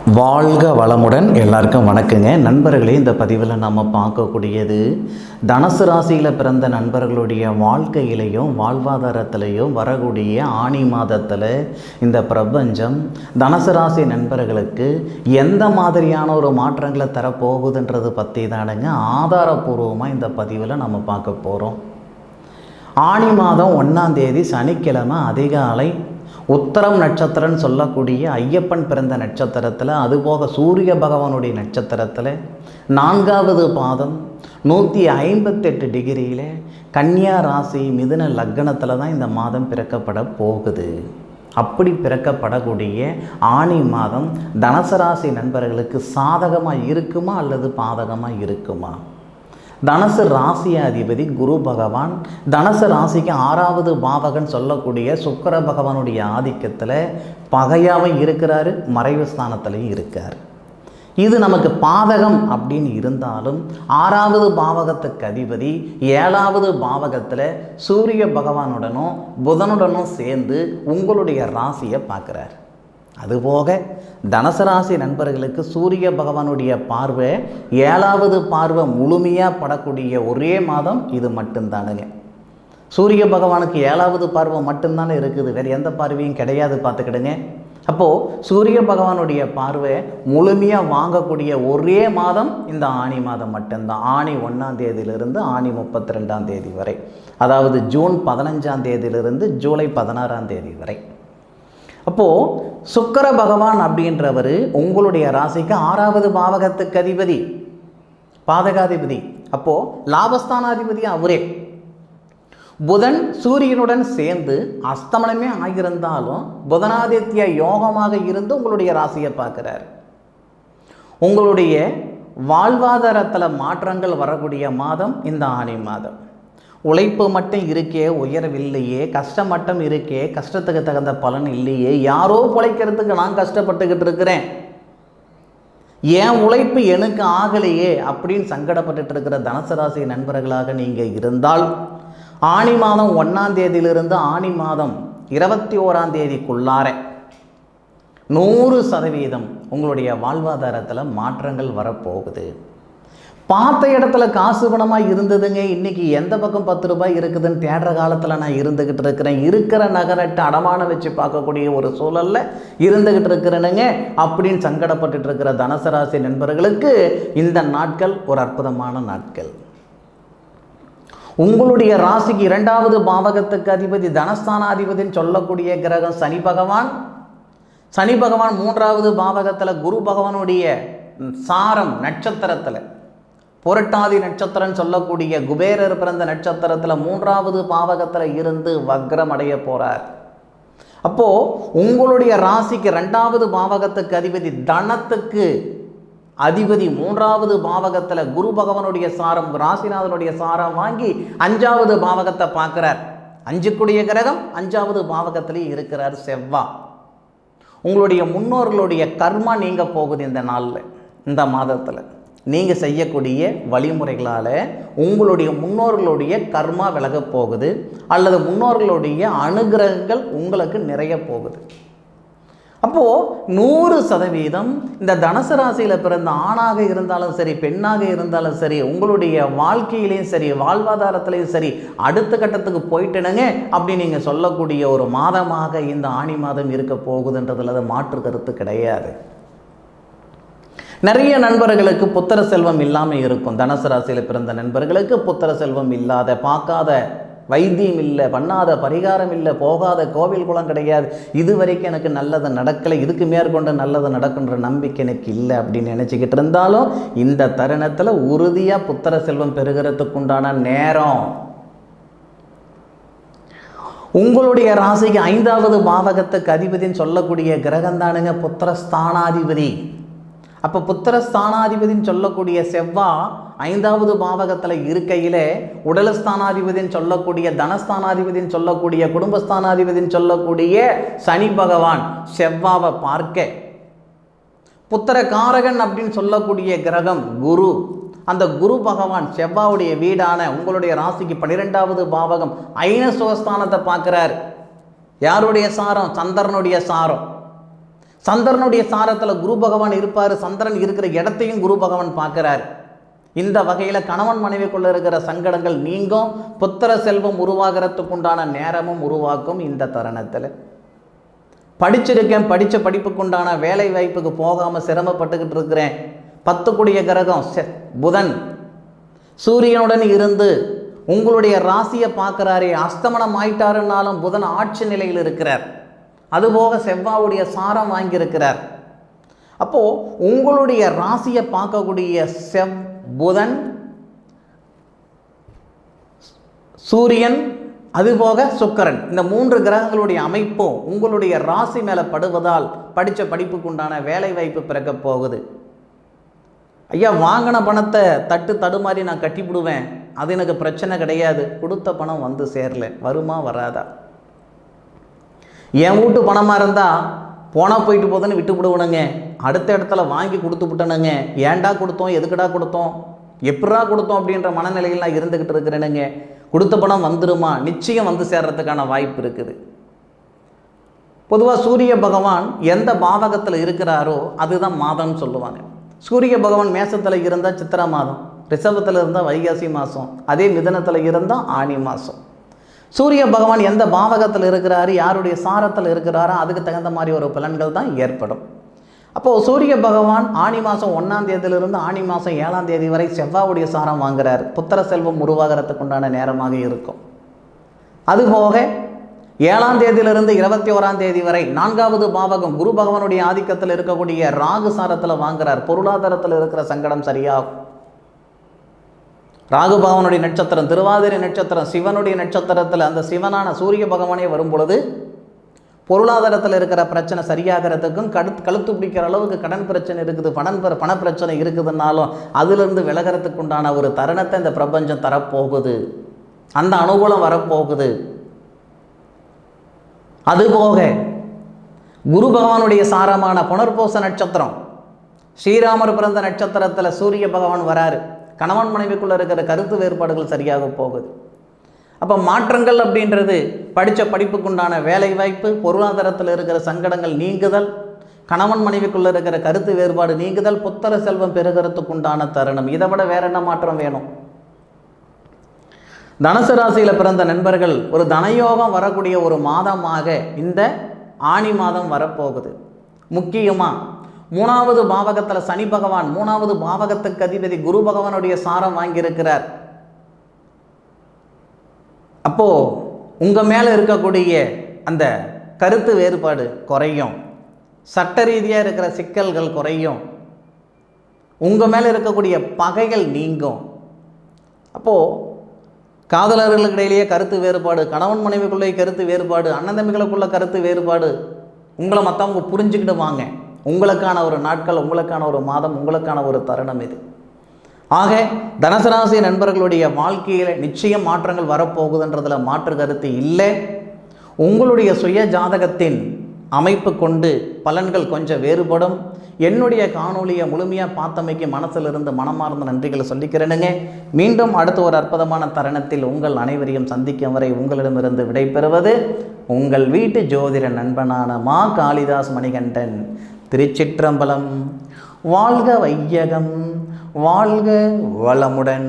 வாழ்க வளமுடன். எல்லாருக்கும் வணக்கங்க நண்பர்களே. இந்த பதிவில் நம்ம பார்க்கக்கூடியது தனுசு ராசியில் பிறந்த நண்பர்களுடைய வாழ்க்கையிலையும் வாழ்வாதாரத்திலையும் வரக்கூடிய ஆணி மாதத்தில் இந்த பிரபஞ்சம் தனுசு ராசி நண்பர்களுக்கு எந்த மாதிரியான ஒரு மாற்றங்களை தரப்போகுதுன்றது பற்றி தானுங்க ஆதாரபூர்வமாக இந்த பதிவில் நம்ம பார்க்க போகிறோம். ஆணி மாதம் 1ஆம் தேதி சனிக்கிழமை அதிகாலை உத்தரம் நட்சத்திரம்னு சொல்லக்கூடிய ஐயப்பன் பிறந்த நட்சத்திரத்தில், அதுபோக சூரிய பகவானுடைய நட்சத்திரத்தில் 4வது பாதம் 158 டிகிரியில் கன்னியா ராசி மிதுன லக்னத்தில் தான் இந்த மாதம் பிறக்கப்பட போகுது. அப்படி பிறக்கப்படக்கூடிய ஆணி மாதம் தனுசு ராசி நண்பர்களுக்கு சாதகமாக இருக்குமா அல்லது பாதகமாக இருக்குமா? தனுசு ராசி அதிபதி குரு பகவான் தனுசு ராசிக்கு 6வது பாவகன் சொல்லக்கூடிய சுக்கிர பகவானுடைய ஆதிக்கத்தில் பகையாகவும் இருக்கிறாரு, மறைவு ஸ்தானத்திலையும் இருக்கார். இது நமக்கு பாதகம் அப்படின்னு இருந்தாலும் 6வது பாவகத்துக்கு அதிபதி 7வது பாவகத்தில் சூரிய பகவானுடனும் புதனுடனும் சேர்ந்து உங்களுடைய ராசியை பார்க்குறார். அதுபோக தனுசு ராசி நண்பர்களுக்கு சூரிய பகவானுடைய பார்வை 7வது பார்வை முழுமையாக படக்கூடிய ஒரே மாதம் இது மட்டும்தானுங்க. சூரிய பகவானுக்கு 7வது பார்வை மட்டும்தானே இருக்குது, வேறு எந்த பார்வையும் கிடையாது, பார்த்துக்கிடுங்க. அப்போது சூரிய பகவானுடைய பார்வை முழுமையாக வாங்கக்கூடிய ஒரே மாதம் இந்த ஆணி மாதம் மட்டும்தான். ஆணி 1ஆம் தேதியிலிருந்து ஆணி 32ஆம் தேதி வரை, அதாவது ஜூன் 15ஆம் தேதியிலிருந்து ஜூலை 16ஆம் தேதி வரை. அப்போது சுக்கிர பகவான் அப்படின்றவர் உங்களுடைய ராசிக்கு 6வது பாவகத்துக்கு அதிபதி, பாதகாதிபதி. அப்போது லாபஸ்தானாதிபதி அவரே. புதன் சூரியனுடன் சேர்ந்து அஸ்தமனமே ஆகியிருந்தாலும் புதனாதித்ய யோகமாக இருந்து உங்களுடைய ராசியை பார்க்குறார். உங்களுடைய வாழ்வாதாரத்தில் மாற்றங்கள் வரக்கூடிய மாதம் இந்த ஆணி மாதம். உழைப்பு மட்டும் இருக்கே, உயரவில்லையே, கஷ்டம் மட்டும் இருக்கே, கஷ்டத்துக்கு தகுந்த பலன் இல்லையே, யாரோ பிழைக்கிறதுக்கு நான் கஷ்டப்பட்டுக்கிட்டு இருக்கிறேன், ஏன் உழைப்பு எனக்கு ஆகலையே அப்படின்னு சங்கடப்பட்டுட்டு இருக்கிற தனுசு ராசி நண்பர்களாக நீங்கள் இருந்தால் ஆணி மாதம் 1ஆம் தேதியிலிருந்து ஆணி மாதம் 21ஆம் தேதிக்குள்ளார 100% உங்களுடைய வாழ்வாதாரத்தில் மாற்றங்கள் வரப்போகுது. பார்த்த இடத்துல காசு பணமாக இருந்ததுங்க, இன்றைக்கி எந்த பக்கம் 10 ரூபாய் இருக்குதுன்னு தேடுற காலத்தில் நான் இருந்துக்கிட்டு இருக்கிறேன். இருக்கிற நகரத்தை அடமானம் வச்சு பார்க்கக்கூடிய ஒரு சூழலில் இருந்துக்கிட்டு இருக்கிறேனுங்க அப்படின்னு சங்கடப்பட்டு இருக்கிற தனுசு ராசி நண்பர்களுக்கு இந்த நாட்கள் ஒரு அற்புதமான நாட்கள். உங்களுடைய ராசிக்கு 2வது பாவகத்துக்கு அதிபதி தனஸ்தானாதிபதினு சொல்லக்கூடிய கிரகம் சனி பகவான். சனி பகவான் 3வது பாவகத்தில் குரு பகவானுடைய சாரம் நட்சத்திரத்தில், புரட்டாதி நட்சத்திரம் சொல்லக்கூடிய குபேரர் பிறந்த நட்சத்திரத்தில் 3வது பாவகத்தில் இருந்து வக்ரம் அடைய போகிறார். அப்போது உங்களுடைய ராசிக்கு 2வது பாவகத்துக்கு அதிபதி தனத்துக்கு அதிபதி 3வது பாவகத்தில் குரு பகவானுடைய சாரம், ராசிநாதனுடைய சாரம் வாங்கி 5வது பாவகத்தை பார்க்குறார். 5க்குடைய கிரகம் 5வது பாவகத்திலே இருக்கிறார் செவ்வாய். உங்களுடைய முன்னோர்களுடைய கர்மா நீங்க போகுது இந்த நாளில், இந்த மாதத்தில். நீங்கள் செய்யக்கூடிய வழிமுறைகளால் உங்களுடைய முன்னோர்களுடைய கர்மா விலக போகுது, அல்லது முன்னோர்களுடைய அனுகிரகங்கள் உங்களுக்கு நிறைய போகுது. அப்போது 100% இந்த தனுசு ராசியில் பிறந்த ஆணாக இருந்தாலும் சரி, பெண்ணாக இருந்தாலும் சரி, உங்களுடைய வாழ்க்கையிலையும் சரி, வாழ்வாதாரத்திலையும் சரி, அடுத்த கட்டத்துக்கு போயிட்டுனுங்க அப்படி நீங்கள் சொல்லக்கூடிய ஒரு மாதமாக இந்த ஆணி மாதம் இருக்க போகுதுன்றதுல அது மாற்று கருத்து கிடையாது. நிறைய நண்பர்களுக்கு புத்திர செல்வம் இல்லாமல் இருக்கும். தனுசு ராசியில் பிறந்த நண்பர்களுக்கு புத்திர செல்வம் இல்லாத, பார்க்காத வைத்தியம் இல்லை, பண்ணாத பரிகாரம் இல்லை, போகாத கோவில் குளம் கிடையாது, இது வரைக்கும் எனக்கு நல்லது நடக்கலை, இதுக்கு மேற்கொண்டு நல்லது நடக்குன்ற நம்பிக்கை எனக்கு இல்லை அப்படின்னு நினச்சிக்கிட்டு இருந்தாலும் இந்த தருணத்தில் உறுதியாக புத்திர செல்வம் பெறுகிறதுக்கு உண்டான நேரம். உங்களுடைய ராசிக்கு 5வது பாவகத்துக்கு அதிபதினு சொல்லக்கூடிய கிரகம் தானுங்க புத்திரஸ்தானாதிபதி. அப்போ புத்திரஸ்தானாதிபதினு சொல்லக்கூடிய செவ்வாய் 5வது பாவகத்தில் இருக்கையில் உடலஸ்தானாதிபதினு சொல்லக்கூடிய தனஸ்தானாதிபதினு சொல்லக்கூடிய குடும்பஸ்தானாதிபதினு சொல்லக்கூடிய சனி பகவான் செவ்வாவை பார்க்க, புத்திரகாரகன் அப்படின்னு சொல்லக்கூடிய கிரகம் குரு, அந்த குரு பகவான் செவ்வாவுடைய வீடான உங்களுடைய ராசிக்கு 12வது பாவகம் ஐன சுகஸ்தானத்தை பார்க்குறார். யாருடைய சாரம்? சந்திரனுடைய சாரம். சந்திரனுடைய சாரத்தில் குரு பகவான் இருப்பார். சந்திரன் இருக்கிற இடத்தையும் குரு பகவான் பார்க்குறார். இந்த வகையில் கணவன் மனைவிக்குள்ள இருக்கிற சங்கடங்கள் நீங்கும். புத்திர செல்வம் உருவாகிறதுக்கு உண்டான நேரமும் உருவாக்கும். இந்த தருணத்தில் படிச்சிருக்கேன், படித்த படிப்புக்குண்டான வேலை வாய்ப்புக்கு போகாமல் சிரமப்பட்டுக்கிட்டு இருக்கிறேன். 10 கூடிய கிரகம் புதன் சூரியனுடன் இருந்து உங்களுடைய ராசியை பார்க்குறாரே, அஸ்தமனம் ஆயிட்டாருன்னாலும் புதன் ஆட்சி நிலையில் இருக்கிறார். அதுபோக செவ்வாவுடைய சாரம் வாங்கியிருக்கிறார். அப்போது உங்களுடைய ராசியை பார்க்கக்கூடிய புதன், சூரியன், அதுபோக சுக்கிரன், இந்த 3 கிரகங்களுடைய அமைப்பும் உங்களுடைய ராசி மேலே படுவதால் படித்த படிப்புக்கு உண்டான வேலை வாய்ப்பு பிறக்க போகுது. ஐயா, வாங்கின பணத்தை தடுமாறி நான் கட்டிவிடுவேன், அது எனக்கு பிரச்சனை கிடையாது. கொடுத்த பணம் வந்து சேரல, வருமா வராதா? என் வீட்டு பணமாக இருந்தால் போனால் போயிட்டு போதுன்னு விட்டு விடுவனுங்க. அடுத்த இடத்துல வாங்கி கொடுத்து விட்டனுங்க. ஏன்டா கொடுத்தோம், எதுக்குடா கொடுத்தோம், எப்படா கொடுத்தோம் அப்படின்ற மனநிலையில் நான் இருந்துக்கிட்டு இருக்கிறேனுங்க. கொடுத்த பணம் வந்துடுமா? நிச்சயம் வந்து சேர்றதுக்கான வாய்ப்பு இருக்குது. பொதுவாக சூரிய பகவான் எந்த பாவகத்தில் இருக்கிறாரோ அதுதான் மாதம்னு சொல்லுவாங்க. சூரிய பகவான் மேசத்தில் இருந்தால் சித்திரை மாதம், ரிஷபத்தில் இருந்தால் வைகாசி மாதம், அதே மிதனத்தில் இருந்தால் ஆனி மாதம். சூரிய பகவான் எந்த பாவகத்தில் இருக்கிறாரு, யாருடைய சாரத்தில் இருக்கிறாரோ அதுக்கு தகுந்த மாதிரி ஒரு பலன்கள் தான் ஏற்படும். அப்போது சூரிய பகவான் ஆனி மாதம் 1ஆம் தேதியிலிருந்து ஆனி மாதம் 7ஆம் தேதி வரை செவ்வாவுடைய சாரம் வாங்குறார். புத்திர செல்வம் உருவாகிறதுக்கு உண்டான நேரமாக இருக்கும். அதுபோக 7ஆம் தேதியிலிருந்து 21ஆம் தேதி வரை 4வது பாவகம் குரு பகவானுடைய ஆதிக்கத்தில் இருக்கக்கூடிய ராகு சாரத்தில் வாங்குறார். பொருளாதாரத்தில் இருக்கிற சங்கடம் சரியாகும். ராகு பகவானுடைய நட்சத்திரம் திருவாதிரை நட்சத்திரம், சிவனுடைய நட்சத்திரத்தில் அந்த சிவனான சூரிய பகவானே வரும் பொழுது பொருளாதாரத்தில் இருக்கிற பிரச்சனை சரியாகிறதுக்கும், கழுத்து பிடிக்கிற அளவுக்கு கடன் பிரச்சனை இருக்குது, பண பிரச்சனை இருக்குதுன்னாலும் அதிலிருந்து விலகிறதுக்கு உண்டான ஒரு தருணத்தை இந்த பிரபஞ்சம் தரப்போகுது. அந்த அனுகூலம் வரப்போகுது. அதுபோக குரு பகவானுடைய சாரமான புனர்பூச நட்சத்திரம், ஸ்ரீராமர் பிறந்த நட்சத்திரத்தில் சூரிய பகவான் வராரு. கணவன் மனைவிக்குள்ளே இருக்கிற கருத்து வேறுபாடுகள் சரியாக போகுது. அப்போ மாற்றங்கள் அப்படின்றது படித்த படிப்புக்குண்டான வேலை வாய்ப்பு, பொருளாதாரத்தில் இருக்கிற சங்கடங்கள் நீங்குதல், கணவன் மனைவிக்குள்ளே இருக்கிற கருத்து வேறுபாடு நீங்குதல், புத்திர செல்வம் பெறுகிறதுக்குண்டான தருணம். இதை விட வேற என்ன மாற்றம் வேணும்? தனுசு ராசியில் பிறந்த நண்பர்கள் ஒரு தனயோகம் வரக்கூடிய ஒரு மாதமாக இந்த ஆனி மாதம் வரப்போகுது. முக்கியமாக 3வது பாவகத்தில் சனி பகவான், 3வது பாவகத்துக்கு அதிபதி குரு பகவானுடைய சாரம் வாங்கியிருக்கிறார். அப்போது உங்கள் மேலே இருக்கக்கூடிய அந்த கருத்து வேறுபாடு குறையும், சட்ட ரீதியாக இருக்கிற சிக்கல்கள் குறையும், உங்கள் மேலே இருக்கக்கூடிய பகைகள் நீங்கும். அப்போது காதலர்களுக்கு இடையிலேயே கருத்து வேறுபாடு, கணவன் மனைவிக்குள்ளே கருத்து வேறுபாடு, அண்ணன் தம்பிகளுக்குள்ள கருத்து வேறுபாடு, உங்களை மற்றவங்க புரிஞ்சுக்கிடுவாங்க. உங்களுக்கான ஒரு நாட்கள், உங்களுக்கான ஒரு மாதம், உங்களுக்கான ஒரு தருணம் இது. ஆக தனுசு ராசி நண்பர்களுடைய வாழ்க்கையில் நிச்சயம் மாற்றங்கள் வரப்போகுதுன்றதில் மாற்று கருத்து இல்லை. உங்களுடைய சுய ஜாதகத்தின் அமைப்பு கொண்டு பலன்கள் கொஞ்சம் வேறுபடும். என்னுடைய காணொலியை முழுமையாக பார்த்தமைக்கு மனசிலிருந்து மனமார்ந்த நன்றிகளை சொல்லிக்கிறேனுங்க. மீண்டும் அடுத்த ஒரு அற்புதமான தருணத்தில் உங்கள் அனைவரையும் சந்திக்கும் வரை உங்களிடமிருந்து விடைபெறுவது உங்கள் வீட்டு ஜோதிட நண்பனான மா காளிதாஸ் மணிகண்டன். திருச்சிற்றம்பலம். வாழ்க வையகம், வாழ்க வளமுடன்.